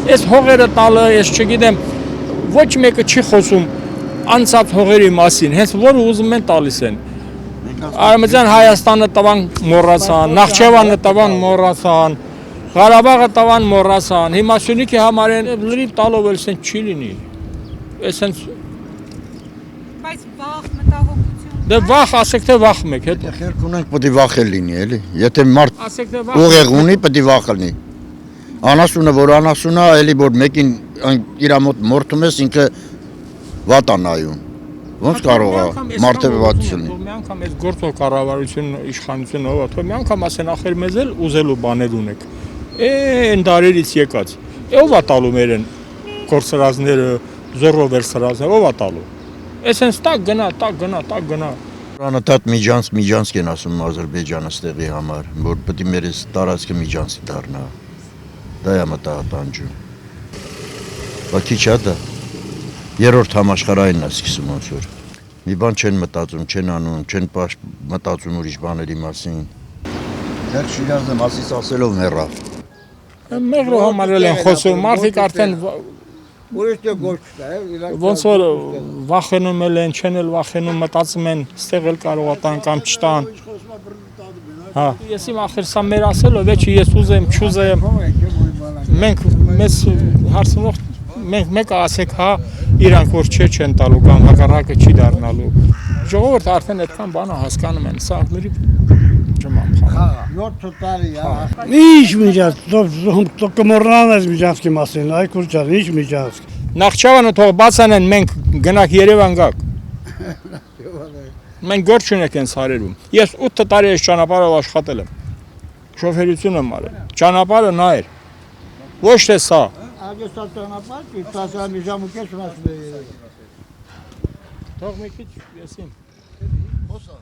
Այս հողերը տալը, ես չգիտեմ, ոչ մեկը չի խոսում անցած հողերի մասին, հենց որը ուզում են տալիս են։ Արևմտյան Հայաստանը տվան մոռացան, Նախճեվանը տվան մոռացան, Ղարաբաղը տվան մոռացան, հիմա Սյունիքի համար են լրիվ տալով էլ սենց չի լինի։ Այս հենց Բայց վախ, մտահոգություն։ դե վախ, ասեք թե վախ մեկ, հետո։ Խելք ունենք, պետք է վախել լինի, էլի։ Եթե մարդ Ասեք թե վախ։ ուղեղ ունի, պետք է վախ լինի։ Անասունը, որ անասուն է, էլի որ մեկին իր մոտ մորթում ես, ինքը վատ է նայում։ Ոնց կարող է մարդավատություն լինի։ Մի անգամ այս գործող կառավարությունը, իշխանությունը ով է, թող մի անգամ ասեն ախր մեզ էլ ուզելու բաներ ունեք։ Այն դարերից եկած։ Ով է տալու մերեն կորսրազները, զորով վերսրազները, ով է տալու։ Այս հենց տակ գնա։ Անընդհատ միջանցք են ասում Ադրբեջանը ստեղի համար, որ պետք է մեր այս տարածքը միջանցք դառնա։ Դա է մտահատանջում։ Բայց քիչ է դա։ Երրորդ համաշխարհայինն է սկսում ոնց որ։ Մի բան չեն մտածում, չեն անում, չեն մտածում ուրիշ բաների մասին։ Դեռ Շիրազը մասից ասելով մեռավ։ Մեղրո համար էլ են խոսում, մարդիկ արդեն Ուրիշ դե գործ է, ոնց որ վախենում են, չեն էլ վախենում, մտածում են, ստեղ էլ կարող է տան կամ չտան։ Հա, ես իմ ախր սա մեր ասելով է, ես ուզեմ, չուզեմ։ Մենք մեզ հարցնող մենք մեկը ասեք, հա, իրանք որ չեն տալու կամ հակառակը չի դառնալու։ Ժողովուրդը արդեն այդքան բանը հասկանում են, սա լրիվ չմամ խաղ։ 7 տարի է։ Ինչ միջանցք, կմոռանան այս միջանցքի մասին, այ քուրջան, ինչ միջանցք։ Նախճեվանը թող բացանեն, մենք գնանք Երևան գաք։ Մենք գործ չունենք այս հարերում։ Ես 8 տարի այս ճանապարհով աշխատել եմ։ Շոֆերություն եմ արել։ Ճանապարհը նա էր։ Ոչ թե սա։ Ագեստա ճանապարհ, 10 ժամուկես մասն է։ Թող մի քիչ եսին։ Խոսա,